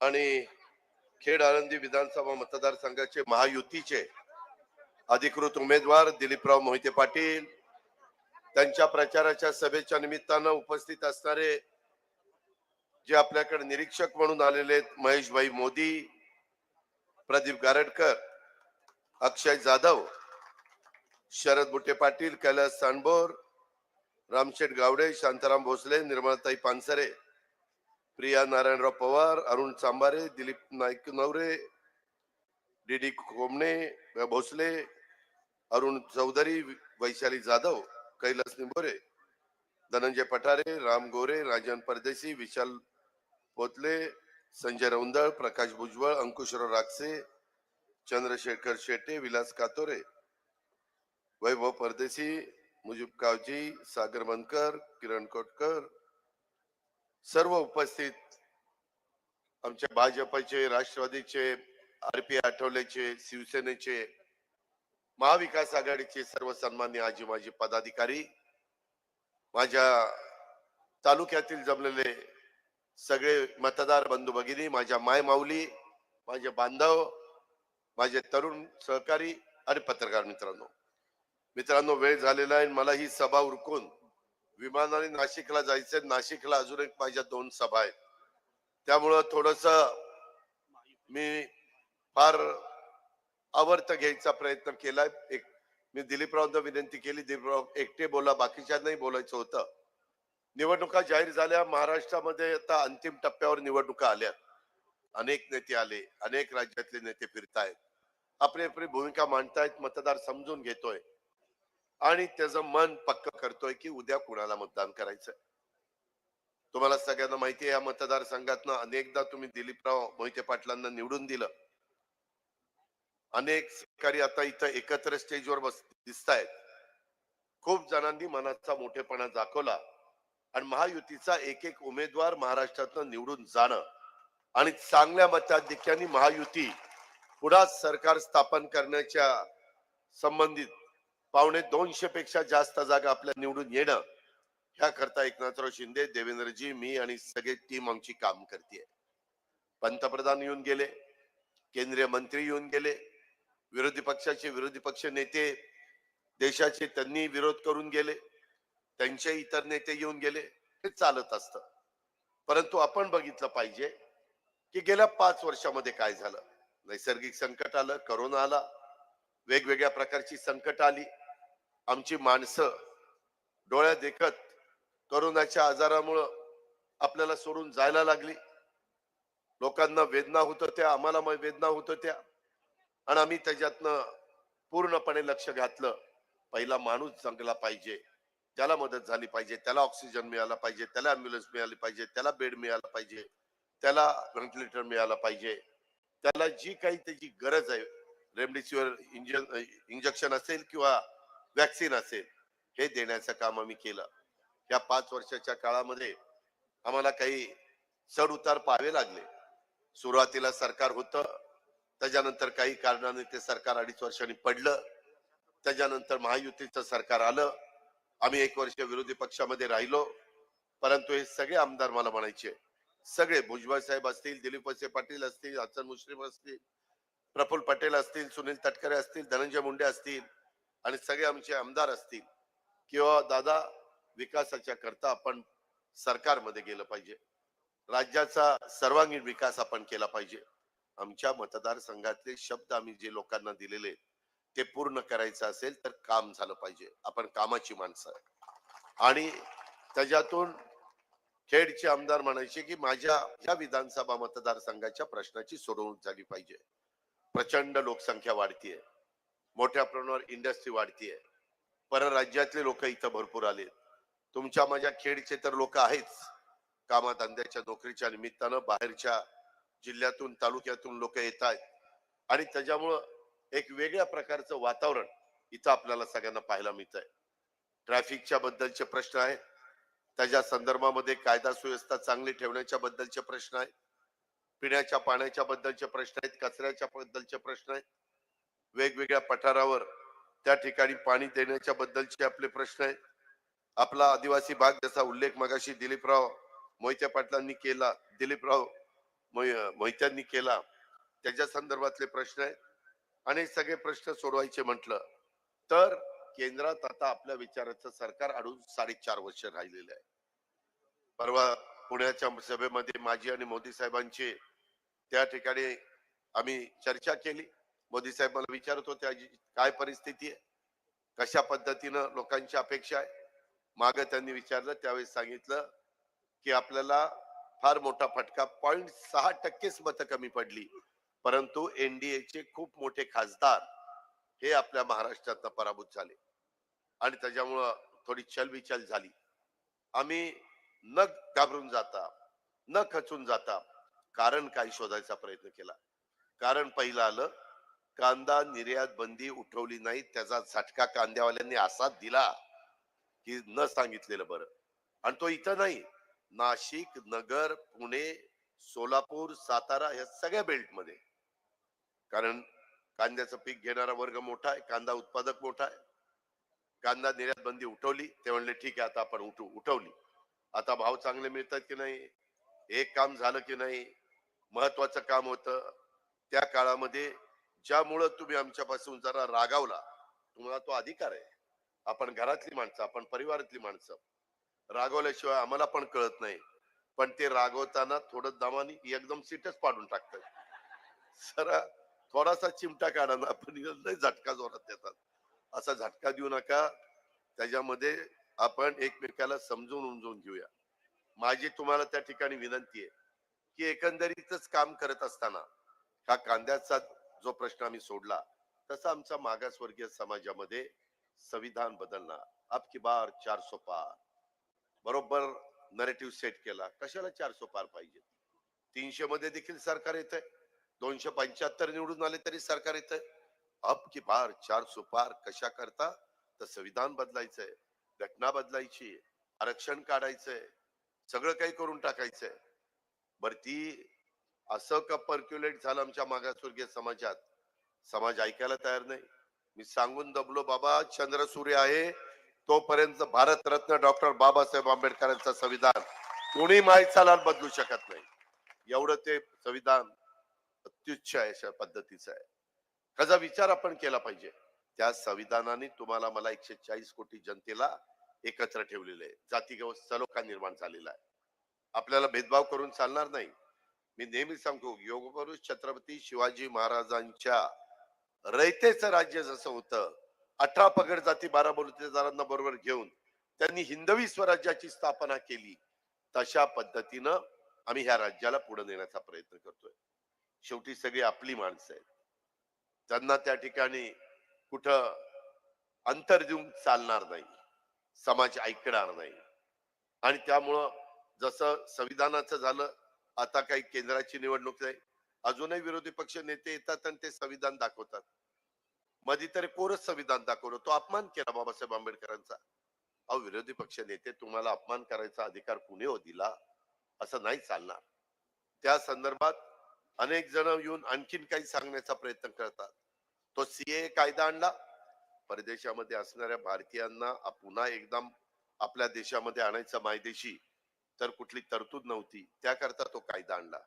आणि खेड आळंदी विधानसभा मतदारसंघाचे महायुतीचे अधिकृत उमेदवार दिलीपराव मोहिते पाटील, त्यांच्या प्रचाराच्या सभेच्या निमित्तानं उपस्थित असणारे जे आपल्याकडे निरीक्षक म्हणून आलेले आहेत महेशभाई मोदी, प्रदीप गारटकर, अक्षय जाधव, शरद बुट्टे पाटील, कैलास सांडबोर, रामशेठ गावडे, शांताराम भोसले, निर्मलाताई पानसरे, प्रिया नारायणराव पवार, अरुण चांबारे, दिलीप नाईक नवरे, डीडी कोमणे भोसले, अरुण चौधरी, वैशाली जाधव, कैलास निंबोरे, धनंजय पठारे, राम गोरे, राजन परदेशी, विशाल पोतले, संजय रौंदळ, प्रकाश भुजबळ, अंकुशराव राक्षे, चंद्रशेखर शेटे, विलास कातोरे, वैभव परदेशी, मुजीब कावजी, सागर बनकर, किरण कोटकर, सर्व उपस्थित आमच्या भाजपचे, राष्ट्रवादीचे, आरपी आठवलेचे, शिवसेनेचे, महाविकास आघाडीचे सर्व सन्मान्य आजी माजी पदाधिकारी, माझ्या तालुक्यातील जमलेले सगळे मतदार बंधू भगिनी, माझ्या माय माऊली, माझे बांधव, माझे तरुण सहकारी आणि पत्रकार मित्रांनो, वेळ झालेला आहे. मला ही सभा उरकून विमानाने नाशिकला जायचंय. नाशिकला अजून एक माझ्या 2 सभा आहेत. त्यामुळं थोडस मी फार आवर्त घ्यायचा प्रयत्न केलाय. मी दिलीपरावांना विनंती केली, दिलीपराव एकटे बोला, बाकीच्यांनाही बोलायचं होतं. निवडणुका जाहीर झाल्या. महाराष्ट्रामध्ये आता अंतिम टप्प्यावर निवडणुका आल्या. अनेक नेते आले, अनेक राज्यातले नेते फिरतायत, आपली आपली भूमिका मांडतायत, मतदार समजून घेतोय आणि त्याचं मन पक्क करतोय की उद्या कुणाला मतदान करायचं. तुम्हाला सगळ्यांना माहिती आहे, या मतदारसंघातनं अनेकदा तुम्ही दिलीपराव मोहिते पाटलांना निवडून दिलं. अनेक सहकारी आता इथं एकत्र स्टेजवर दिसतायत. खूप जणांनी मनाचा मोठेपणा दाखवला आणि महायुतीचा एक एक उमेदवार महाराष्ट्रातनं निवडून जाणं आणि चांगल्या मताधिक्याने महायुती पुन्हा सरकार स्थापन करण्याच्या संबंधित 250 पेक्षा जास्त जागा आपल्या निवडून येणं, ह्या करता एकनाथराव शिंदे, देवेंद्रजी, मी आणि सगळे टीम आमची काम करते. पंतप्रधान येऊन गेले, केंद्रीय मंत्री येऊन गेले, विरोधी पक्षाचे विरोधी पक्ष नेते देशाचे त्यांनी विरोध करून गेले, त्यांचे इतर नेते येऊन गेले. हे चालत असतं. परंतु आपण बघितलं पाहिजे की गेल्या 5 वर्षामध्ये काय झालं. नैसर्गिक संकट आलं, करोना आला, वेगवेगळ्या प्रकारची संकट आली. आमची माणसं डोळ्यात देखत करोनाच्या आजारामुळे आपल्याला सोडून जायला लागली. लोकांना वेदना होत होत्या, आम्हाला वेदना होत होत्या आणि आम्ही त्याच्यातनं पूर्णपणे लक्ष घातलं. पहिला माणूस जगला पाहिजे, त्याला मदत झाली पाहिजे, त्याला ऑक्सिजन मिळाला पाहिजे, त्याला ॲम्ब्युलन्स मिळाली पाहिजे, त्याला बेड मिळाला पाहिजे, त्याला व्हेंटिलेटर मिळाला पाहिजे, त्याला जी काही त्याची गरज आहे, रेमडेसिवीर इंजेक्शन असेल किंवा वॅक्सिन असेल, हे देण्याचं काम आम्ही केलं. या 5 वर्षाच्या काळामध्ये आम्हाला काही चढ उतार पाहावे लागले. सुरुवातीला सरकार होतं, त्याच्यानंतर काही कारणाने ते सरकार 2.5 वर्षांनी पडलं. त्याच्यानंतर महायुतीचं सरकार आलं. आम्ही 1 वर्ष विरोधी पक्षामध्ये राहिलो. परंतु हे सगळे आमदार मला म्हणायचे, सगळे भुजबळ साहेब असतील, दिलीप वळसे पाटील असतील, हसन मुश्रीफ असतील, प्रफुल्ल पटेल असतील, सुनील तटकरे असतील, धनंजय मुंडे असतील आणि सगळे आमचे आमदार असतील, किंवा दादा विकासाच्या करता आपण सरकारमध्ये गेलं पाहिजे, राज्याचा सर्वांगीण विकास आपण केला पाहिजे. आमच्या मतदारसंघातले शब्द आम्ही जे लोकांना दिलेले ते पूर्ण करायचं असेल तर काम झालं पाहिजे. आपण कामाची माणसं आणि त्याच्यातून खेडचे आमदार म्हणायचे की माझ्या या विधानसभा मतदारसंघाच्या प्रश्नाची सोडवणूक झाली पाहिजे. प्रचंड लोकसंख्या वाढतीये, मोठ्या प्रमाणावर इंडस्ट्री वाढतीये, परराज्यातले लोक इथं भरपूर आले. तुमच्या माझ्या खेडचे तर लोक आहेच, कामाधंद्याच्या नोकरीच्या निमित्तानं बाहेरच्या जिल्ह्यातून तालुक्यातून लोक येत आहेत आणि त्याच्यामुळं एक वेगळ्या प्रकारचं वातावरण इथं आपल्याला सगळ्यांना पाहायला मिळत आहे. ट्रॅफिकच्या बद्दलचे प्रश्न आहेत, त्याच्या संदर्भामध्ये कायदा सुव्यवस्था चांगली ठेवण्याच्या बद्दलचे प्रश्न आहेत, पिण्याच्या पाण्याच्या बद्दलचे प्रश्न आहेत, कचऱ्याच्या बद्दलचे प्रश्न आहेत, वेगवेगळ्या पठारावर त्या ठिकाणी पाणी देण्याच्या बद्दलचे आपले प्रश्न आहेत. आपला आदिवासी भाग, ज्याचा उल्लेख मगाशी दिलीपराव मोहिते पाटलांनी केला, दिलीपराव मोहित्यांनी केला, त्याच्या संदर्भातले प्रश्न आहेत. आणि सगळे प्रश्न सोडवायचे म्हटलं तर केंद्रात आता आपल्या विचाराचं सरकार अडून 4.5 वर्ष राहिलेलं आहे. परवा पुण्याच्या सभेमध्ये माझी आणि मोदी साहेबांची त्या ठिकाणी आम्ही चर्चा केली. मोदी साहेब मला विचारत होते, काय परिस्थिती आहे, कशा पद्धतीनं लोकांची अपेक्षा आहे. मागे त्यांनी विचारलं, त्यावेळेस सांगितलं की आपल्याला फार मोठा फटका 0.6% मतं कमी पडली, परंतु एनडीएचे खूप मोठे खासदार हे आपल्या महाराष्ट्रात पराभूत झाले आणि त्याच्यामुळं थोडी चलबिचल झाली. आम्ही न घाबरून जाता, न खचून जाता कारण काय शोधायचा प्रयत्न केला. कारण पहिलं आलं, कांदा निर्यात बंदी उठवली नाही, त्याचा झटका कांद्यावाल्यांनी असा दिला की न सांगितलेलं बरं. आणि तो इथं नाही, नाशिक, नगर, पुणे, सोलापूर, सातारा या सगळ्या बेल्ट मध्ये. कारण कांद्याचं पीक घेणारा वर्ग मोठा आहे, कांदा उत्पादक मोठा आहे. कांदा निर्यात बंदी उठवली, ते म्हणले ठीक आहे आता आपण उठवली. आता भाव चांगले मिळतात की नाही, एक काम झालं की नाही, महत्वाचं काम होतं त्या काळामध्ये, ज्यामुळं तुम्ही आमच्यापासून जरा रागावला. तुम्हाला तो अधिकार आहे, आपण घरातली माणसं, आपण परिवारातली माणसं, रागवल्याशिवाय आम्हाला पण कळत नाही. पण ते रागवताना थोडं दमानी एकदम सीटच पाडून टाकतात. जरा थोडासा चिमटा काढा ना, आपण झटका जोरात देतात. असा झटका देऊ नका. त्याच्यामध्ये आपण एकमेकाला समजून उमजून घेऊया. माझी तुम्हाला त्या ठिकाणी विनंती आहे की एकंदरीतच काम करत असताना हा कांद्याचा जो प्रश्न आम्ही सोडला, तसा आमचा मागासवर्गीय समाजामध्ये संविधान बदलणार, अब की बार 400 पार, बरोबर नरेटिव्ह सेट केला. कशाला 400 पार पाहिजे? 300 मध्ये देखील सरकार येत आहे, 275 निवडून आले तरी सरकार येत आहे. अब की बार 400 पार कशा करता? तर संविधान बदलायचंय, घटना बदलायची, आरक्षण काढायचंय, सगळं काही करून टाकायचंय. बर ती असं का पर्क्युलेट झालं आमच्या मागासवर्गीय समाजात, समाज ऐकायला तयार नाही. मी सांगून दबलो, बाबा चंद्र सूर्य आहे तोपर्यंत भारतरत्न डॉक्टर बाबासाहेब आंबेडकरांचं संविधान कोणी मायचालाल बदलू शकत नाही. एवढं ते संविधान अत्युच्च आहे, अशा पद्धतीचं आहे. त्याचा विचार आपण केला पाहिजे. त्या संविधानाने तुम्हाला मला 140 कोटी जनतेला एकत्र ठेवलेले आहे. जाती सलोखा निर्माण झालेला आहे. आपल्याला भेदभाव करून चालणार नाही. मी नेहमी सांगतो, योगपुरुष छत्रपती शिवाजी महाराजांच्या रयतेचं राज्य जसं होतं, 18 पगड जाती 12 बलुतेदारांना बरोबर घेऊन त्यांनी हिंदवी स्वराज्याची स्थापना केली, तशा पद्धतीनं आम्ही ह्या राज्याला पुढे नेण्याचा प्रयत्न करतोय. शेवटी सगळी आपली माणसं आहेत, त्यांना त्या ठिकाणी कुठं अंतर देऊन चालणार नाही, समाज ऐकणार नाही. आणि त्यामुळं जसं संविधानाचं झालं, आता काही केंद्राची निवडणूक आहे, अजूनही विरोधी पक्ष नेते येतात आणि ते संविधान दाखवतात. मध्ये तरी कोरच संविधान दाखवलं, तो अपमान केला बाबासाहेब आंबेडकरांचा. अहो विरोधी पक्ष नेते, तुम्हाला अपमान करायचा अधिकार कुणी हो दिला? असं नाही चालणार. त्या संदर्भात अनेक जण येऊन आणखीन काही सांगण्याचा प्रयत्न करतात. तो सीए कायदा आणला, परदेशामध्ये असणाऱ्या भारतीयांना पुन्हा एकदा आपल्या देशामध्ये आणायचं मायदेशी, तर कुठली तरतूद नव्हती, त्याकरता तो कायदा आणला.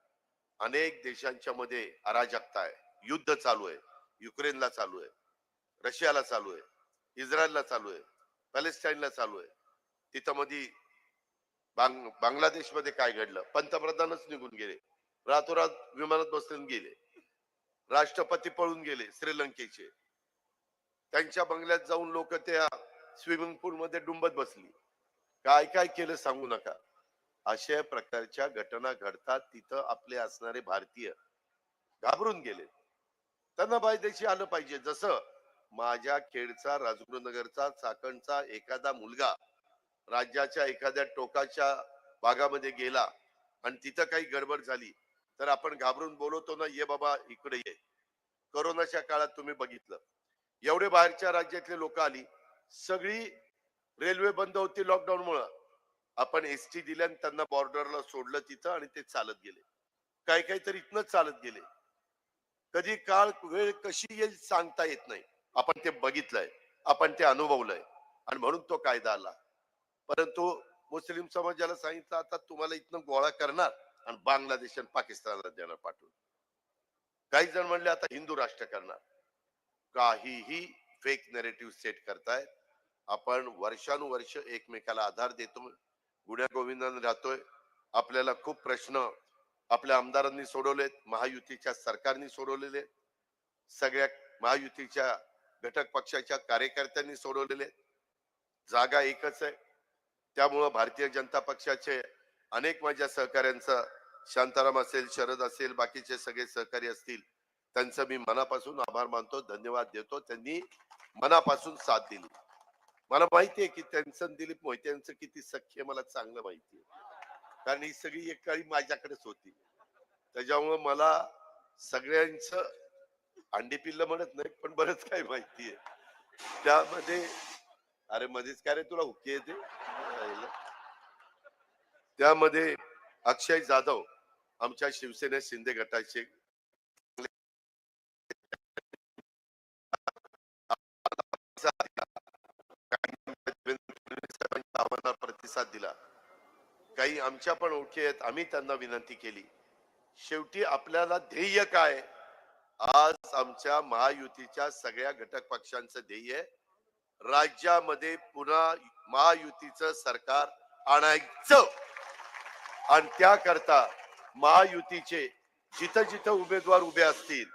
अनेक देशांच्या मध्ये अराजकता आहे, युद्ध चालू आहे, युक्रेनला चालू आहे, रशियाला चालू आहे, इस्रायलला चालू आहे, पॅलेस्टाईनला चालू आहे. तिथं मध्ये बांगलादेशमध्ये काय घडलं, पंतप्रधानच निघून गेले, रातोरात विमानात बसून गेले. राष्ट्रपती पळून गेले श्रीलंकेचे, त्यांच्या बंगल्यात जाऊन लोक त्या स्विमिंग पूल मध्ये डुंबत बसली. काय काय केलं सांगू नका. अशा प्रकारच्या घटना घडतात, तिथं आपले असणारे भारतीय घाबरून गेले. त्यांना बायदेशी आलं पाहिजे. जसं माझ्या खेडचा, राजगुरुनगरचा, चाकणचा एखादा मुलगा राज्याच्या एखाद्या टोकाच्या भागामध्ये गेला आणि तिथं काही गडबड झाली, तर आपण घाबरून बोलवतो ना, ये बाबा इकडे ये. कोरोनाच्या काळात तुम्ही बघितलं, एवढे बाहेरच्या राज्यातले लोक आली, सगळी रेल्वे बंद होती लॉकडाऊन मुळे, आपण एसटी दिल्या आणि त्यांना बॉर्डरला सोडलं तिथं आणि ते चालत गेले. काही काही तर इथनच चालत गेले. कधी काळ वेळ कशी येईल सांगता येत नाही. आपण ते बघितलंय, आपण ते अनुभवलंय आणि म्हणून तो कायदा आला. परंतु मुस्लिम समाजाला सांगितलं आता तुम्हाला इथनं गोळा करणार आणि बांगलादेश आणि पाकिस्तानला देणार पाठवून. काही जण म्हणले आता हिंदू राष्ट्र करणार. काहीही फेक नेरेटिव्ह सेट करतायत. आपण वर्षानुवर्ष एकमेकाला आधार देतो, गुण्या गोविंदाने राहतोय. आपल्याला खूप प्रश्न आपल्या आमदारांनी सोडवलेत, महायुतीच्या सरकारने सोडवलेले, सगळ्या महायुतीच्या घटक पक्षाच्या कार्यकर्त्यांनी सोडवलेले. जागा एकच आहे. त्यामुळं भारतीय जनता पक्षाचे अनेक माझ्या सहकाऱ्यांचा, शांताराम असेल, शरद असेल, बाकीचे सगळे सहकारी असतील, त्यांचं मी मनापासून आभार मानतो, धन्यवाद देतो. त्यांनी मनापासून साथ दिली. मला माहितीये की त्यांचं दिलीप मोहिते यांचं किती सख्य मला चांगलं माहितीये, कारण ही सगळी एक काळी माझ्याकडेच होती. त्याच्यामुळं मला सगळ्यांचं अंडी पिल्ल म्हणत नाही, पण बरंच काही माहितीये. त्यामध्ये अरे मध्येच काय रे तुला हुक्की येते. त्यामध्ये अक्षय जाधव आमच्या शिवसेना शिंदे गटाचे आम्हाला प्रतिसाद दिला. काही आमच्या पण ओळखी आहेत, आम्ही त्यांना विनंती केली. शेवटी आपल्याला ध्येय काय? आज आमच्या महायुतीच्या सगळ्या घटक पक्षांचं ध्येय राज्यामध्ये पुन्हा महायुतीचं सरकार आणायचं. आणि त्याकरता महायुतीचे जिथं जिथं उमेदवार उभे असतील,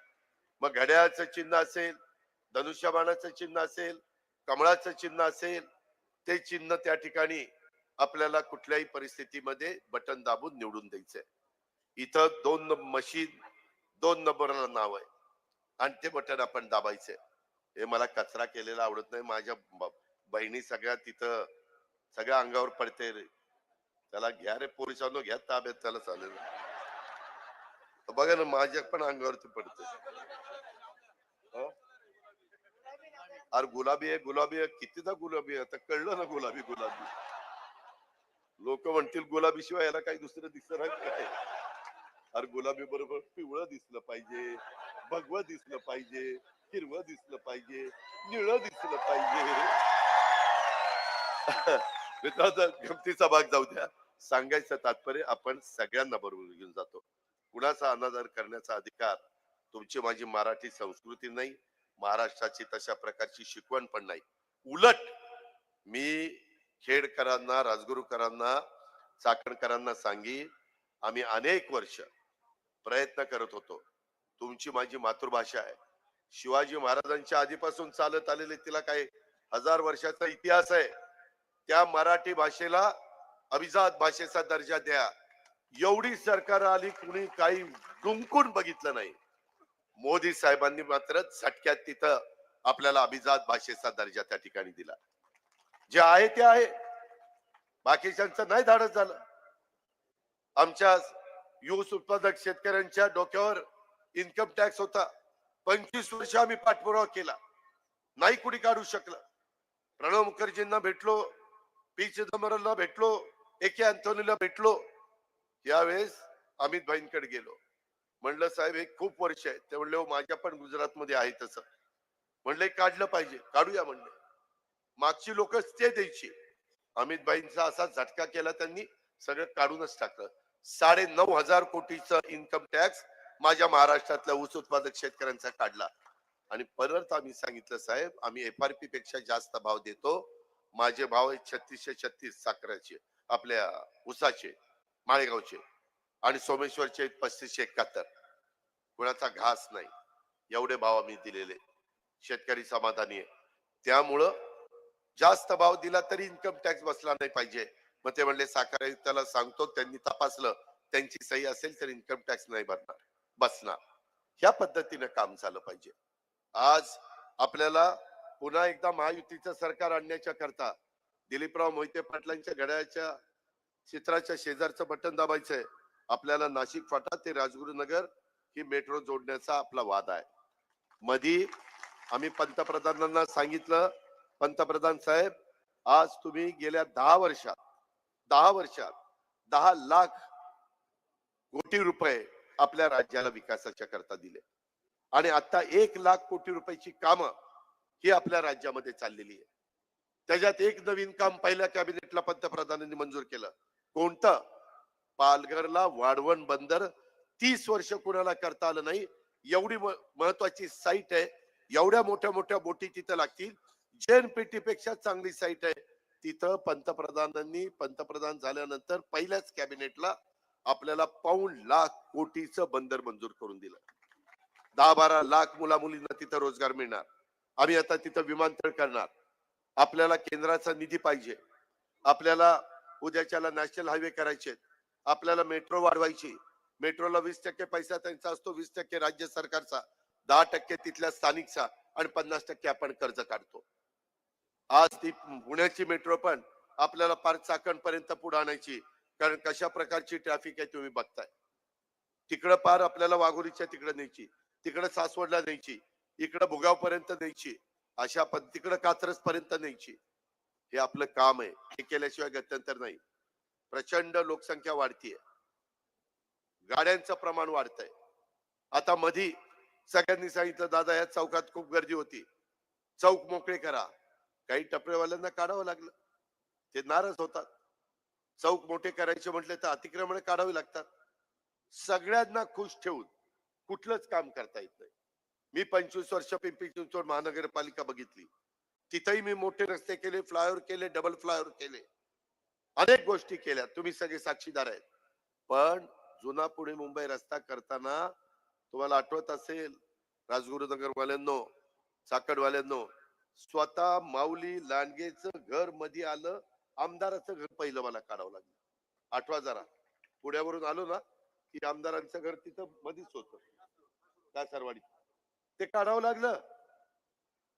मग घड्याळाचं चिन्ह असेल, धनुष्यबाणाचं चिन्ह असेल, कमळाचं चिन्ह असेल, ते चिन्ह त्या ठिकाणी आपल्याला कुठल्याही परिस्थितीमध्ये बटन दाबून निवडून द्यायचंय. इथं मशीन 2 नंबरला नाव आहे आणि ते बटन आपण दाबायचंय. हे मला कचरा केलेला आवडत नाही. माझ्या बहिणी सगळ्या तिथं सगळ्या अंगावर पडते रे. त्याला घ्या रे पोलिसांनो, घ्या ताब्यात, त्याला चालेल. बघा ना माझ्या पण अंगावरती पडते. अरे गुलाबी आहे, गुलाबी आहे, कितीदा गुलाबी आहे, आता कळलं ना गुलाबी गुलाबी. लोक म्हणतील गुलाबी शिवाय याला काही दुसरं दिसत नाही काय. अरे गुलाबी बरोबर पिवळं दिसलं पाहिजे, भगवं दिसलं पाहिजे, हिरवं दिसलं पाहिजे, निळं दिसलं पाहिजे. मित्रांनो गमतीचा भाग जाऊ द्या. सांगायचं तात्पर्य आपण सगळ्यांना बरोबर घेऊन जातो. कुणाचा अनादर करण्याचा अधिकार तुमची माझी मराठी संस्कृती नाही, महाराष्ट्राची तशा प्रकारची शिकवण पण नाही. उलट मी खेडकरांना, राजगुरूकरांना, चाकणकरांना सांगी, आम्ही अनेक वर्ष प्रयत्न करत होतो. तुमची माझी मातृभाषा आहे, शिवाजी महाराजांच्या आधीपासून चालत आलेले, तिला काय 1000 वर्षाचा इतिहास आहे. त्या मराठी भाषेला अभिजात भाषेचा दर्जा द्या. एवढी सरकार आली, कुणी काही डुंकून बघितलं नाही. मोदी साहेबांनी मात्र झटक्यात तिथं आपल्याला अभिजात भाषेचा दर्जा त्या ठिकाणी दिला. जे आहे ते आहे, बाकीच्यांचं नाही धाडस झालं. आमच्या ऊस उत्पादक शेतकऱ्यांच्या डोक्यावर इन्कम टॅक्स होता. 25 वर्ष आम्ही पाठपुरावा केला, नाही कुणी काढू शकलं. प्रणव मुखर्जींना भेटलो, पी चिदंबरमला भेटलो, एके अँथोनीला भेटलो. यावेळेस अमित भाईंकडे गेलो. म्हणलं साहेब हे खूप वर्ष आहे. ते म्हणले हो माझ्या पण गुजरात मध्ये आहे तसं. म्हणले काढलं पाहिजे, काढूया म्हणले. मागची लोक ते द्यायची. अमित भाईंचा असा झटका केला, त्यांनी सगळं काढूनच टाकलं. 9,500 कोटीचा इन्कम टॅक्स माझ्या महाराष्ट्रातल्या ऊस उत्पादक शेतकऱ्यांचा काढला. आणि परत आम्ही सांगितलं साहेब आम्ही एफआरपी पेक्षा जास्त भाव देतो. माझे भाव आहेत 3636 साखरेचे, आपल्या ऊसाचे, माळेगावचे, आणि सोमेश्वरचे 3571. कुणाचा घास नाही, एवढे भाव आम्ही दिलेले. शेतकरी समाधानी आहे. त्यामुळं जास्त भाव दिला तरी इन्कम टॅक्स बसला नाही पाहिजे. मग ते म्हणले साखर आयुक्ताला सांगतो, त्यांनी तपासलं, त्यांची सही असेल तर इन्कम टॅक्स नाही बसणार. ह्या पद्धतीने काम झालं पाहिजे. आज आपल्याला पुन्हा एकदा महायुतीचं सरकार आणण्याच्या करता दिलीपराव मोहिते पाटलांच्या घड्याळाच्या चित्राच्या शेजारचं बटन दाबायचंय. आपल्याला नाशिक फाटा ते राजगुरुनगर ही मेट्रो जोडण्याचा आपला वाद आहे. मधी आम्ही पंतप्रधानांना सांगितलं, पंतप्रधान साहेब आज तुम्ही गेल्या 10 वर्षात 10 लाख कोटी रुपये आपल्या राज्याला विकासाच्या करता दिले, आणि आता 1 लाख कोटी रुपयाची कामं ही आपल्या राज्यामध्ये चाललेली आहे. त्याच्यात एक नवीन काम पहिल्या कॅबिनेटला पंतप्रधानांनी मंजूर केलं. कोणतं? पालघरला वाढवण बंदर 30 वर्ष कुणाला करता आलं नाही. एवढी महत्वाची साईट आहे. एवढ्या मोठ्या मोठ्या बोटी तिथं लागतील. जेएनपीटी पेक्षा चांगली साईट आहे. तिथं पंतप्रधानांनी पंतप्रधान झाल्यानंतर पहिल्याच कॅबिनेटला आपल्याला ₹1,00,000 कोटीचं बंदर मंजूर करून दिलं. 10-12 लाख मुला मुलींना तिथं रोजगार मिळणार. आम्ही आता तिथं विमानतळ करणार. आपल्याला केंद्राचा निधी पाहिजे. आपल्याला उद्याच्याला नॅशनल हायवे करायचे. आपल्याला मेट्रो वाढवायची. मेट्रोला 20% पैसा त्यांचा असतो, 20% राज्य सरकारचा, 10% तिथल्या स्थानिकचा आणि 50% आपण कर्ज काढतो. आज ती पुण्याची मेट्रो पण आपल्याला पार चाकणपर्यंत पुढे आणायची. कारण कशा प्रकारची ट्रॅफिक आहे तुम्ही बघताय. तिकडं पार आपल्याला वाघोलीच्या तिकडे न्यायची, तिकडे सासवडला न्यायची, इकडे भुगाव पर्यंत न्यायची, अशा तिकडे कात्रज पर्यंत न्यायची. हे आपलं काम आहे. हे केल्याशिवाय गत्यंतर नाही. प्रचंड लोकसंख्या वाढतीये, गाड्यांचं प्रमाण वाढतंय. आता मधी सगळ्यांनी सांगितलं दादा या चौकात खूप गर्दी होती, चौक मोकळे करा. काही टपरेवाल्यांना काढावं लागलं. ते नाराज होतात. चौक मोठे करायचे म्हटले तर अतिक्रमण काढावी लागतात. सगळ्यांना खुश ठेवून कुठलंच काम करता येत नाही. मी 25 वर्ष पिंपरी चिंचवड महानगरपालिका बघितली. तिथेही मी मोठे रस्ते केले, फ्लायओव्हर केले, डबल फ्लायओव्हर केले, अनेक गोष्टी केल्या. तुम्ही सगळे साक्षीदार आहेत. पण जुना पुणे मुंबई रस्ता करताना तुम्हाला आठवत असेल राजगुरुनगर वाल्यांनो, चाकणवाल्यांनो, स्वतः माऊली लांडगेचं घर मध्ये आलं. आमदाराचं घर पहिलं मला काढावं लागलं. आठवा जरा. पुण्यावरून आलो ना की आमदारांचं घर तिथं मध्येच होतं, कासारवाडी. ते काढावं लागलं.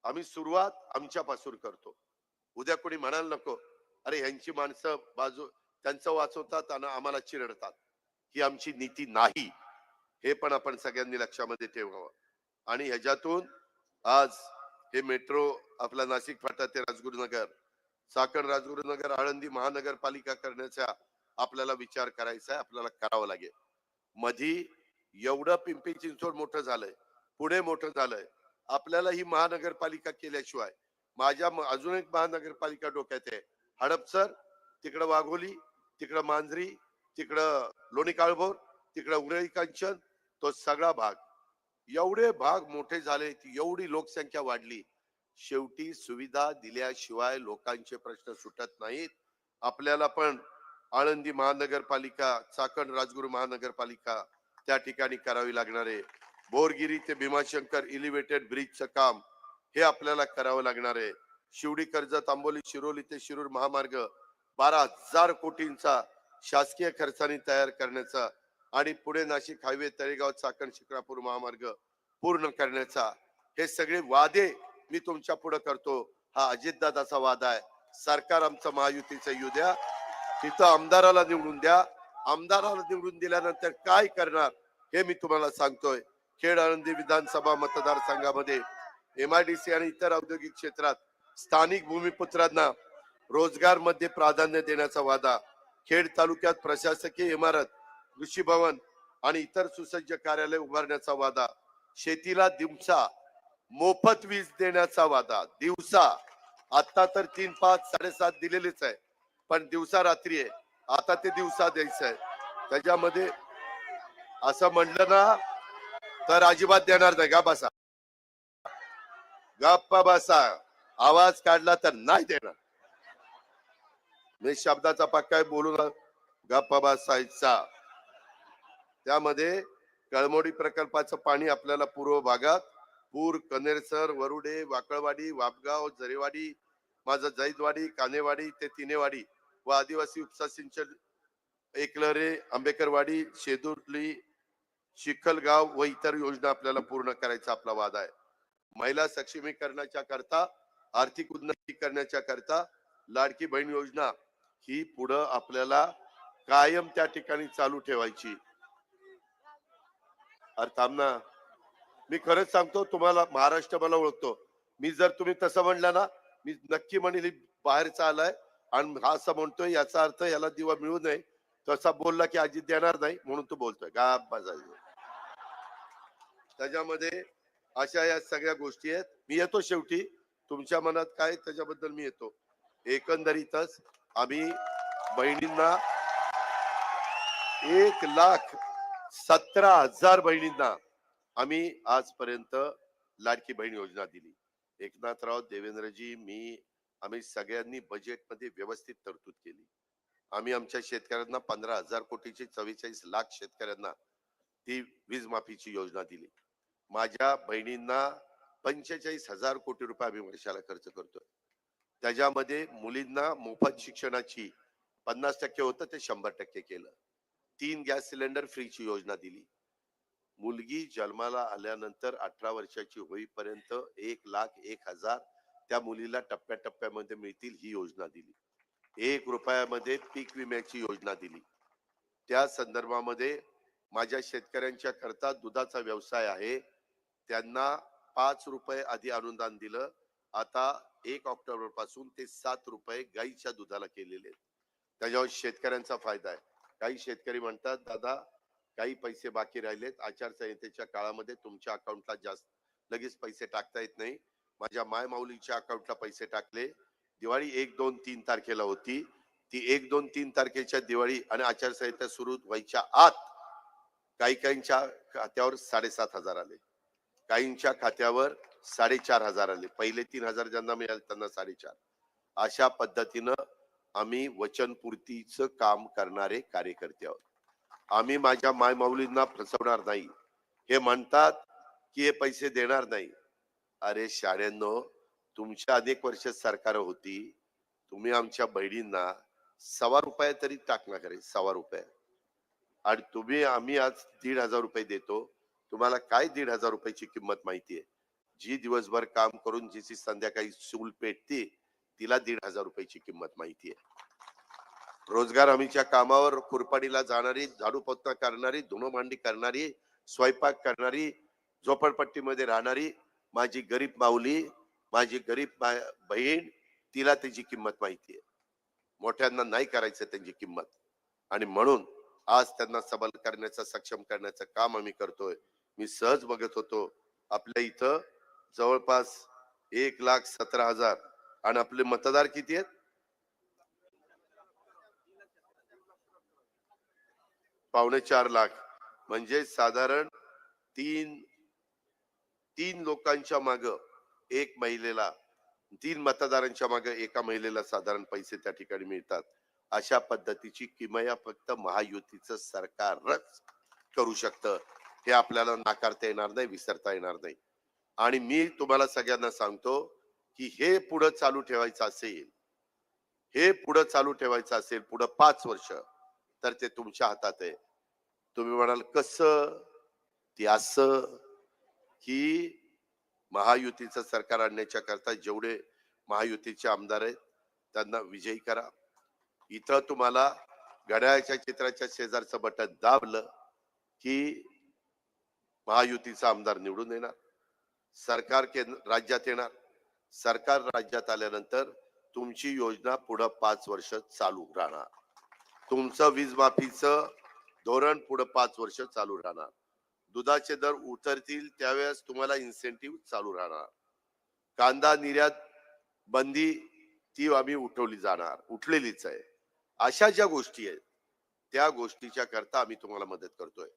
आम्ही सुरुवात आमच्यापासून करतो. उद्या कोणी म्हणायला नको अरे ह्यांची माणसं बाजू त्यांचं वाचवतात आणि आम्हाला चिरडतात. ही आमची नीती नाही. हे पण आपण सगळ्यांनी लक्षामध्ये ठेवावं. आणि ह्याच्यातून आज हे मेट्रो आपला नाशिक फाटा ते राजगुरुनगर, चाकण राजगुरुनगर, आळंदी महानगरपालिका करण्याचा आपल्याला विचार करायचा आहे. आपल्याला करावं लागेल. मधी एवढं पिंपरी चिंचवड मोठं झालंय, पुणे मोठं झालंय. आपल्याला ही महानगरपालिका केल्याशिवाय माझ्या अजून एक महानगरपालिका डोक्यात आहे, हडपसर, तिकडं वाघोली, तिकडं मांजरी, तिकडं लोणी काळभोर, तिकडं उरळी कांचन, तो सगळा भाग. एवढे भाग मोठे झाले, एवढी लोकसंख्या वाढली. शेवटी सुविधा दिल्याशिवाय लोकांचे प्रश्न सुटत नाहीत. आपल्याला पण आळंदी महानगरपालिका, चाकण राजगुरू महानगरपालिका त्या ठिकाणी करावी लागणार आहे. बोरगिरी ते भीमाशंकर इलिव्हेटेड ब्रिजचं काम हे आपल्याला करावं लागणार आहे. शिवडी कर्जत आंबोली शिरोली ते शिरूर महामार्ग 12,000 कोटींचा शासकीय खर्चाने तयार करण्याचा आणि पुणे नाशिक हायवे तळेगाव चाकण शिक्रापूर महामार्ग पूर्ण करण्याचा, हे सगळे वादे मी तुमच्या पुढे करतो. हा अजितदादाचा वादा आहे. सरकार आमचं महायुतीचं येऊ द्या, तिथं आमदाराला निवडून द्या. आमदाराला निवडून दिल्यानंतर काय करणार हे मी तुम्हाला सांगतोय. खेड आळंदी विधानसभा मतदारसंघामध्ये MIDC आणि इतर औद्योगिक क्षेत्रात स्थानिक भूमिपुत्रांना रोजगार मध्ये प्राधान्य देण्याचा वादा. खेड तालुक्यात प्रशासकीय इमारत, कृषी भवन आणि इतर सुसज्ज कार्यालय उभारण्याचा वादा. शेतीला दिवसा मोफत वीज देण्याचा वादा. दिवसा. आता तर 3, 5, 7.5 दिलेलेच आहे, पण दिवसा रात्री आहे. आता ते दिवसा द्यायचं आहे. त्याच्यामध्ये असं म्हणलं ना तर अजिबात देणार नाही. गा बसा, गप्पा बसा. आवाज काढला तर नाही देणार. मी शब्दाचा पक्का बोलू ना, गप्पा बसायचा. त्यामध्ये कळमोडी प्रकल्पाचं पाणी आपल्याला पूर्व भागात पूर, कनेरसर, वरुडे, वाकळवाडी, वापगाव, जरेवाडी, माझं जैदवाडी, कानेवाडी ते तिनेवाडी व आदिवासी उपसा सिंचन एकलरे, आंबेकरवाडी, शेदुर्ली, चिखलगाव व इतर योजना आपल्याला पूर्ण करायचा आपला वादा आहे. महिला सक्षमीकरणाच्या करता, आर्थिक उन्नती करण्याच्या करता लाडकी बहीण योजना ही पुढं आपल्याला कायम त्या ठिकाणी चालू ठेवायची. अरे थांब ना, मी खरंच सांगतो तुम्हाला, महाराष्ट्र मला ओळखतो. मी जर तुम्ही तसं म्हणलं ना, मी नक्की म्हणेल बाहेरचा आलाय आणि हा असं म्हणतोय याचा अर्थ याला दिवा मिळू नये. तसा बोलला की अजित देणार नाही म्हणून तू बोलतोय. गाप बसायचं. त्याच्यामध्ये अशा या सगळ्या गोष्टी आहेत. मी येतो शेवटी, तुमच्या मनात काय त्याच्याबद्दल मी येतो. एकंदरीतच आम्ही बहिणींना 1,17,000 बहिणींना आम्ही आजपर्यंत लाडकी बहीण योजना दिली. एकनाथराव, देवेंद्रजी, मी, आम्ही सगळ्यांनी बजेटमध्ये व्यवस्थित तरतूद केली. आम्ही आमच्या शेतकऱ्यांना 15,000 कोटीची 44 लाख शेतकऱ्यांना ती वीज माफीची योजना दिली. माझ्या बहिणींना 45,000 कोटी रुपये आम्ही वर्षाला खर्च करतोय. त्याच्यामध्ये मुलींना मोफत शिक्षणाची 50% होतं ते 100% केलं. 3 गॅस सिलेंडर फ्रीची योजना दिली. मुलगी जन्माला आल्यानंतर 18 वर्षाची होईपर्यंत 1,01,000 त्या मुलीला टप्प्याटप्प्यामध्ये मिळतील ही योजना दिली. 1 रुपयामध्ये पीक विम्याची योजना दिली. त्या संदर्भामध्ये माझ्या शेतकऱ्यांच्या करता दुधाचा व्यवसाय आहे त्यांना 5 रुपये आधी अनुदान दिलं. आता 1 ऑक्टोबर पासून ते 7 रुपये गाईच्या दुधाला केलेले. त्याच्यावर शेतकऱ्यांचा फायदा आहे. काही शेतकरी म्हणतात दादा काही पैसे बाकी राहिलेत, आचारसंहितेच्या काळामध्ये तुमच्या अकाउंटला जास्त लगेच पैसे टाकता येत नाही. माझ्या माय माऊलीच्या अकाउंटला पैसे टाकले. दिवाळी 1, 2, 3 तारखेला होती. ती 1, 2, 3 तारखेच्या दिवाळी आणि आचारसंहिता सुरू व्हायच्या आत काहींच्या खात्यावर 7,500 आले, काहींच्या खात्यावर 4,500 आले. पहिले 3,000 ज्यांना मिळाले त्यांना 4,500. अशा पद्धतीनं आम्ही वचनपूर्तीचं काम करणारे कार्यकर्ते आहोत. आम्ही माझ्या माय माऊलींना फसवणार नाही. हे म्हणतात की हे पैसे देणार नाही. अरे शाळेंनो, तुमच्या अनेक वर्ष सरकार होती, तुम्ही आमच्या बहिणींना 1.25 रुपये तरी टाकणार करे, 1.25 रुपये. आणि तुम्ही आम्ही आज 1,500 रुपये देतो. तुम्हाला काय 1,500 रुपयाची किंमत माहितीये? जी दिवसभर काम करून जिची संध्याकाळी चूल पेटते तिला 1,500 रुपयाची किंमत माहितीये. रोजगार हमीच्या कामावर कुरपणीला जाणारी, झाडू पोछा करणारी, धुणं भांडी करणारी, स्वयंपाक करणारी, झोपडपट्टीमध्ये राहणारी माझी गरीब माऊली, माझी गरीब बहीण, तिला त्याची किंमत माहितीये. मोठ्यांना नाही करायचं त्यांची किंमत. आणि म्हणून आज त्यांना सबल करण्याचं, सक्षम करण्याचं काम आम्ही करतोय. मी सहज बघत होतो आपल्या इथं जवळपास 1,17,000 आणि आपले मतदार किती आहेत? 3.25 लाख. म्हणजे साधारण 3 लोकांच्या माग एक महिलेला, 3 मतदारांच्या मागे एका महिलेला साधारण पैसे त्या ठिकाणी मिळतात. अशा पद्धतीची किमया फक्त महायुतीचं सरकारच करू शकतं. हे आपल्याला नाकारता येणार नाही, विसरता येणार नाही. आणि मी तुम्हाला सगळ्यांना सांगतो की हे पुढे चालू ठेवायचं असेल, हे पुढे चालू ठेवायचं असेल पुढे 5 वर्ष, तर ते तुमच्या हातात आहे. तुम्ही म्हणाल कसं? ते असं की महायुतीचं सरकार आणण्याच्या करता जेवढे महायुतीचे आमदार आहेत त्यांना विजयी करा. इथं तुम्हाला घड्याळाच्या चित्राच्या शेजारचं बटन दाबलं की महायुतीचा आमदार निवडून येणार, सरकार राज्यात येणार. सरकार राज्यात आल्यानंतर तुमची योजना पुढे 5 वर्ष चालू राहणार. तुमचं वीज माफीचं धोरण पुढे 5 वर्ष चालू राहणार. दुधाचे दर उतरतील त्यावेळेस तुम्हाला इन्सेंटिव्ह चालू राहणार. कांदा निर्यात बंदी ती आम्ही उठवली जाणार, उठलेलीच आहे. अशा ज्या गोष्टी आहेत त्या गोष्टीच्या करता आम्ही तुम्हाला मदत करतोय.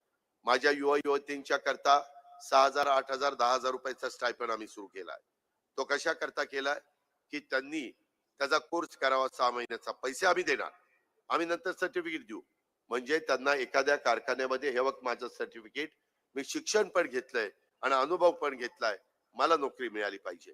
माझ्या युवा युवतींच्या करता 6,000, 8,000, 10,000 रुपयाचा स्टायपेंड आम्ही सुरू केलाय. तो कशा करता केलाय की त्यांनी त्याचा कोर्स करावा, 6 महिन्याचा. पैसे आम्ही देणार, आम्ही नंतर सर्टिफिकेट देऊ. म्हणजे त्यांना एखाद्या कारखान्यामध्ये हे बघ माझं सर्टिफिकेट, मी शिक्षण पण घेतलंय आणि अनुभव पण घेतलाय, मला नोकरी मिळाली पाहिजे.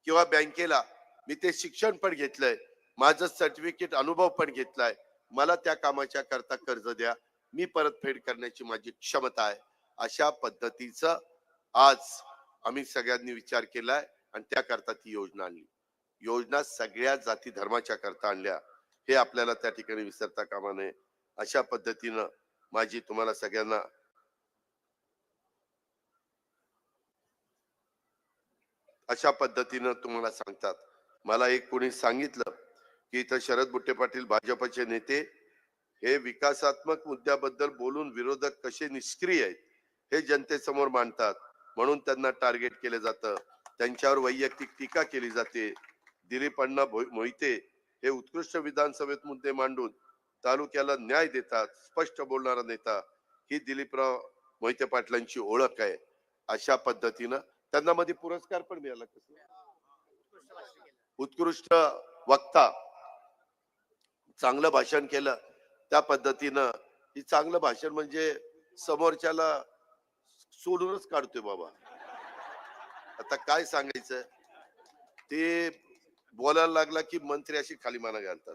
किंवा बँकेला मी ते शिक्षण पण घेतलंय, माझं सर्टिफिकेट, अनुभव पण घेतलाय, मला त्या कामाच्या करता कर्ज द्या, मी परतफेड करण्याची माझी क्षमता आहे. अशा पद्धतीचं आज आम्ही सगळ्यांनी विचार केलाय आणि त्याकरता ती योजना आणली. योजना सगळ्या जाती धर्माच्या करता आणल्या, हे आपल्याला त्या ठिकाणी विसरता कामा नये. अशा पद्धतीनं माझी तुम्हाला सगळ्यांना अशा पद्धतीनं तुम्हाला सांगतात. मला एक कोणी सांगितलं की इथं शरद बुट्टे पाटील भाजपचे नेते हे विकासात्मक मुद्द्याबद्दल बोलून विरोधक कसे निष्क्रिय आहेत हे जनतेसमोर मांडतात, म्हणून त्यांना टार्गेट केले जातं, त्यांच्यावर वैयक्तिक टीका केली जाते. दिलीप अण्णा मोहिते हे उत्कृष्ट विधानसभेत मुद्दे मांडून तालुक्याला न्याय देतात, स्पष्ट बोलणारा नेता ही दिलीपराव मोहिते पाटलांची ओळख आहे. अशा पद्धतीनं त्यांना मध्ये पुरस्कार पण मिळाला, उत्कृष्ट वक्ता, चांगलं भाषण केलं त्या पद्धतीनं. ही चांगलं भाषण म्हणजे समोरच्याला सोडूनच काढतोय बाबा. आता काय सांगायचं, ते बोलायला लागला की मंत्री अशी खाली माना घालतात,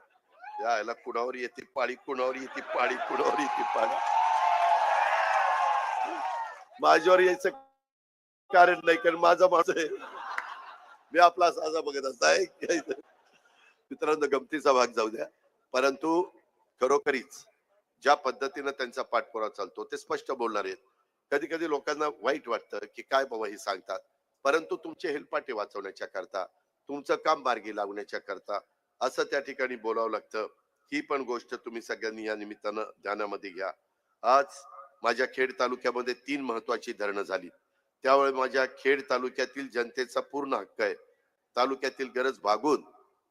यायला कुणावर येते पाळी, कुणावर येते पाळी, कुणावर येते पाळी. माझ्यावर यायचं कारण नाही, कारण माझं आहे, मी आपला साजा बघत असताय. मित्रांनो, गमतीचा भाग जाऊ द्या, परंतु खरोखरीच ज्या पद्धतीनं त्यांचा पाठपुरावा चालतो ते स्पष्ट बोलणार आहेत. कधी कधी लोकांना वाईट वाटतं की काय बाबा हे सांगतात, परंतु तुमचे हेलपाटे वाचवण्याच्या करता, तुमचं काम मार्गी लावण्याच्या करता असं त्या ठिकाणी बोलावं लागतं. ही पण गोष्ट तुम्ही सगळ्यांनी या निमित्तानं ध्यानामध्ये घ्या. आज माझ्या खेड तालुक्यामध्ये 3 महत्वाची धरणं झाली. त्यावेळी माझ्या खेड तालुक्यातील जनतेचा पूर्ण हक्क आहे. तालुक्यातील गरज भागून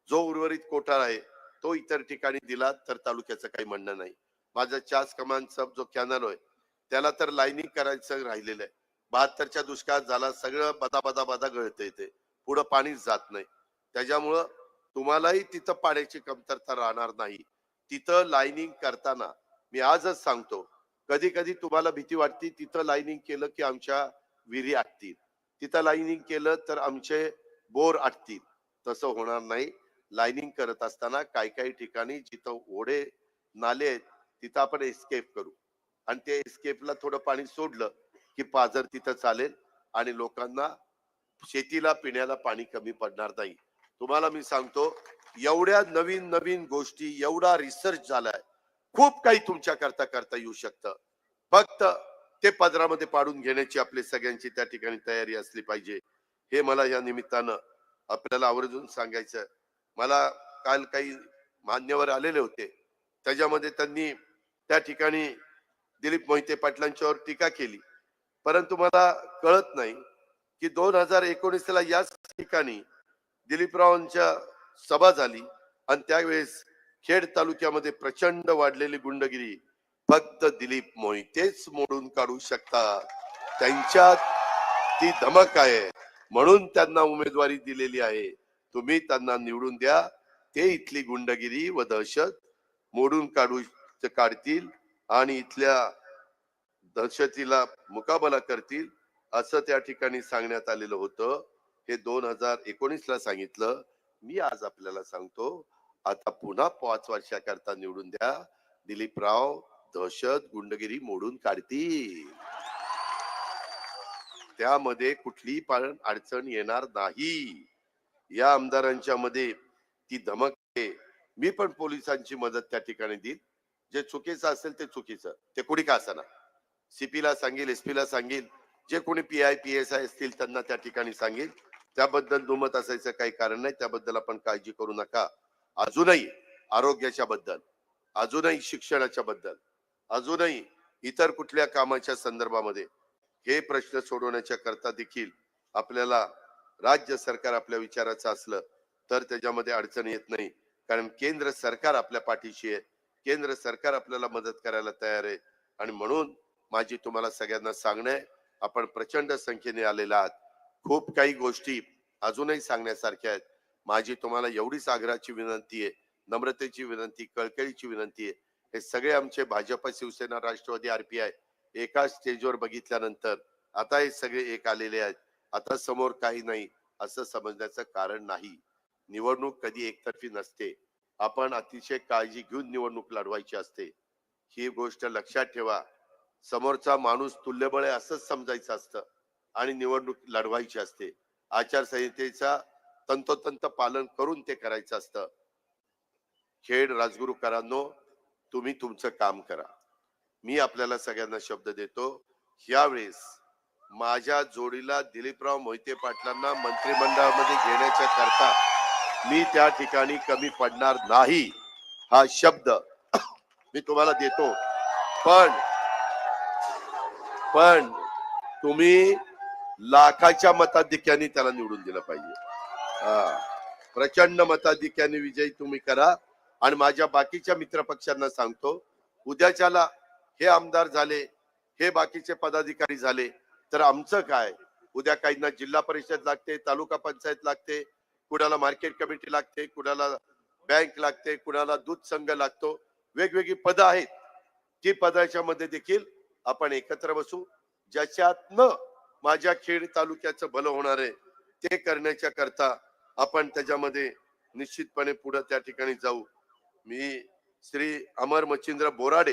जो उर्वरित कोठार आहे तो इतर ठिकाणी दिला तर तालुक्याचं काही म्हणणं नाही. माझा चास कमानचा जो कॅनल आहे त्याला तर लाईनिंग करायचं राहिलेलं आहे. 72च्या दुष्काळात झाला, सगळं बदा बदा बदा गळतंय, ते पुढं पाणीच जात नाही. त्याच्यामुळं तुम्हालाही तिथं पाण्याची कमतरता राहणार नाही. तिथं लाईनिंग करताना मी आजच सांगतो, कधी कधी तुम्हाला भीती वाटते तिथं लाईनिंग केलं की आमच्या विहिरी आटतील, तिथं लाईनिंग केलं तर आमचे बोर आटतील. तसं होणार नाही. लाईनिंग करत असताना काही काही ठिकाणी जिथं ओढे नाले आहेत तिथं आपण एस्केप करू, आणि ते एस्केपला थोडं पाणी सोडलं की पाझर तिथं चालेल आणि लोकांना शेतीला पिण्याला पाणी कमी पडणार नाही. तुम्हाला मी सांगतो, एवढ्या नवीन नवीन गोष्टी, एवढा रिसर्च झालाय, खूप काही तुमच्या करता करता येऊ शकतं. फक्त ते पदरामध्ये पाडून घेण्याची आपली सगळ्यांची त्या ठिकाणी तयारी असली पाहिजे. हे मला या निमित्तानं आपल्याला आवर्जून सांगायचं. मला काल काही मान्यवर आलेले होते, त्याच्यामध्ये त्यांनी त्या ठिकाणी दिलीप मोहिते पाटलांच्यावर टीका केली, परंतु मला कळत नाही की 2019ला याच ठिकाणी दिलीपरावांच्या सभा झाली आणि त्यावेळेस खेड तालुक्यामध्ये प्रचंड वाढलेली गुंडगिरी फक्त दिलीप मोहितेच मोडून काढू शकतात. त्यांच्यात ती धमक आहे, म्हणून त्यांना उमेदवारी दिलेली आहे. तुम्ही त्यांना निवडून द्या, ते इथली गुंडगिरी व दहशत मोडून काढतील आणि इथल्या दहशतीला मुकाबला करतील, असं त्या ठिकाणी सांगण्यात आलेलं होतं. हे 2019ला सांगितलं. मी आज आपल्याला सांगतो, आता पुन्हा 5 वर्षाकरता निवडून द्या, दिलीपराव दहशत गुंडगिरी मोडून काढतील. त्यामध्ये कुठलीही पण अडचण येणार नाही. या आमदारांच्या मध्ये ती धमक आहे. मी पण पोलिसांची मदत त्या ठिकाणी देईल. जे चुकीचं असेल ते चुकीचं, ते कुणी का असना, सीपी ला सांगेल, एसपी ला सांगेल, जे कोणी पीआय पीएसआय असतील त्यांना त्या ठिकाणी सांगेल. त्याबद्दल दुमत असायचं काही कारण नाही, त्याबद्दल आपण काळजी करू नका. अजूनही आरोग्याच्या बद्दल, अजूनही शिक्षणाच्या बद्दल, अजूनही इतर कुठल्या कामाच्या संदर्भामध्ये हे प्रश्न सोडवण्याच्या करता देखील आपल्याला राज्य सरकार आपल्या विचाराचं असलं तर त्याच्यामध्ये अडचण येत नाही, कारण केंद्र सरकार आपल्या पाठीशी आहे. केंद्र सरकार आपल्याला मदत करायला तयार आहे. आणि म्हणून माझी तुम्हाला सगळ्यांना सांगणे, आपण प्रचंड संख्येने आलेला आहात. खूप काही गोष्टी अजूनही सांगण्यासारख्या आहेत. माझी तुम्हाला एवढीच आग्रहाची विनंती आहे, नम्रतेची विनंती, कळकळीची विनंती आहे, हे सगळे आमचे भाजप, शिवसेना, राष्ट्रवादी, आरपीआय एका स्टेजवर बघितल्यानंतर आता हे सगळे एक आलेले आहेत. आता समोर काही नाही असं समजण्याचं कारण नाही. निवडणूक कधी एकतर्फी नसते. आपण अतिशय काळजी घेऊन निवडणूक लढवायची असते. ही गोष्ट लक्षात ठेवा. समोरचा माणूस तुल्यबळ आहे असंच समजायचं असतं आणि निवडणूक लढवायची असते. आचारसंहितेचा तंतोतंत पालन करून ते करायचं असतं. खेड राजगुरूकरांनो, तुम्ही तुमचं काम करा. मी आपल्याला सगळ्यांना शब्द देतो, यावेळेस माझ्या जोडीला दिलीपराव मोहिते पाटलांना मंत्रिमंडळामध्ये घेण्याच्या करता मी त्या ठिकाणी कमी पडणार नाही, हा शब्द मी तुम्हाला देतो. पण तुम्ही लाखाच्या मताधिक्याने त्याला निवडून दिलं पाहिजे. प्रचंड मताधिक्याने विजयी तुम्ही करा. आणि माझ्या बाकीच्या मित्रपक्षांना सांगतो, उद्याच्याला हे आमदार झाले, हे बाकीचे पदाधिकारी झाले तर आमचं काय? उद्या काहींना जिल्हा परिषद लागते, तालुका पंचायत लागते, कुणाला मार्केट कमिटी लागते, कुणाला बँक लागते, कुणाला दूध संघ लागतो, वेगवेगळी पद आहेत. ती पदाच्या मध्ये देखील आपण एकत्र बसू. ज्याच्यातनं माझ्या खेड तालुक्याचं भलं होणार आहे ते करण्याच्या करता आपण त्याच्यामध्ये निश्चितपणे पुढे त्या ठिकाणी जाऊ. मी श्री अमर मच्छिंद्र बोराडे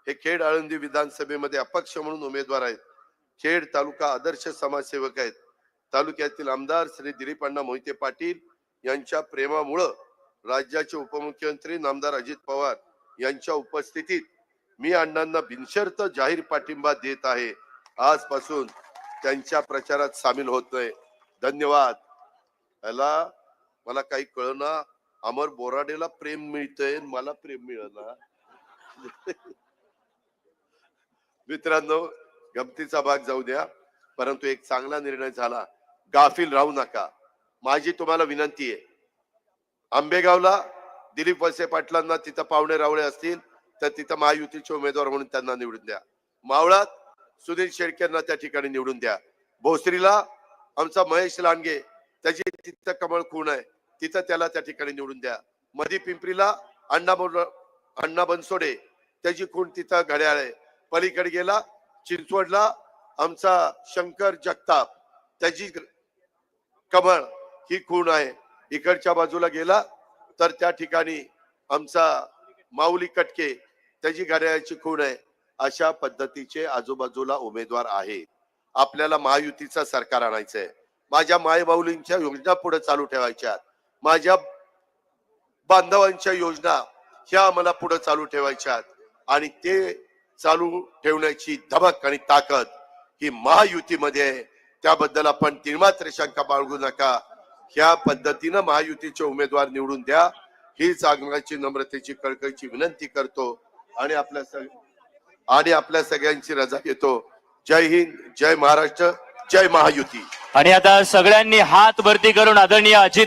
हे खेड आळंदी विधानसभेमध्ये अपक्ष म्हणून उमेदवार आहेत. खेड तालुका आदर्श समाजसेवक आहेत. तालुक्यातील आमदार श्री दिलीप अण्णा मोहिते पाटील यांच्या प्रेमामुळं राज्याचे उपमुख्यमंत्री नामदार अजित पवार यांच्या उपस्थितीत मी अण्णांना बिनशर्त जाहीर पाठिंबा देत आहे. आजपासून त्यांच्या प्रचारात सामील होतोय. धन्यवाद. याला मला काही कळना, अमर बोराडेला प्रेम मिळतंय, मला प्रेम मिळना. मित्रांनो, गमतीचा भाग जाऊ द्या, परंतु एक चांगला निर्णय झाला. गाफील राहू नका. माझी तुम्हाला विनंती आहे, आंबेगावला दिलीप वळसे पाटलांना तिथं पाहुणे रावळे असतील तर तिथं महायुतीचे उमेदवार म्हणून त्यांना निवडून द्या. मावळात सुनील शेळकेंना त्या ठिकाणी निवडून द्या. भोसरीला आमचा महेश लांडगे, त्याची तिथं कमळ खूण आहे, तिथं त्याला त्या ठिकाणी निवडून द्या. मधी पिंपरीला अण्णा बनसोडे, त्याची खूण तिथं घड्याळ आहे. पलीकडे गेला चिंचवडला आमचा शंकर जगताप, त्याची कमळ ही खूण आहे. इकडच्या बाजूला गेला तर त्या ठिकाणी आमचा माऊली कटके, त्याची घड्याळाची खूण आहे. अशा पद्धतीचे आजूबाजूला उमेदवार आहेत. आपल्याला महायुतीचं सरकार आणायचंय. माझ्या माय माऊलींच्या योजना पुढे चालू ठेवायच्या, माझ्या बांधवांच्या योजना ह्या आम्हाला पुढे चालू ठेवायच्या आणि ते चालू ठेवण्याची धमक आणि ताकद ही महायुतीमध्ये आहे. त्याबद्दल आपण तिळमात्र शंका बाळगू नका. ह्या पद्धतीनं महायुतीचे उमेदवार निवडून द्या, हीच आग्रहाची नम्रतेची कळकळीची विनंती करतो आणि आपल्या सगळ्यांची रजा घेतो. जय हिंद, जय महाराष्ट्र, जय महायुती. आणि आता सगळ्यांनी हात वरती करून आदरणीय अजित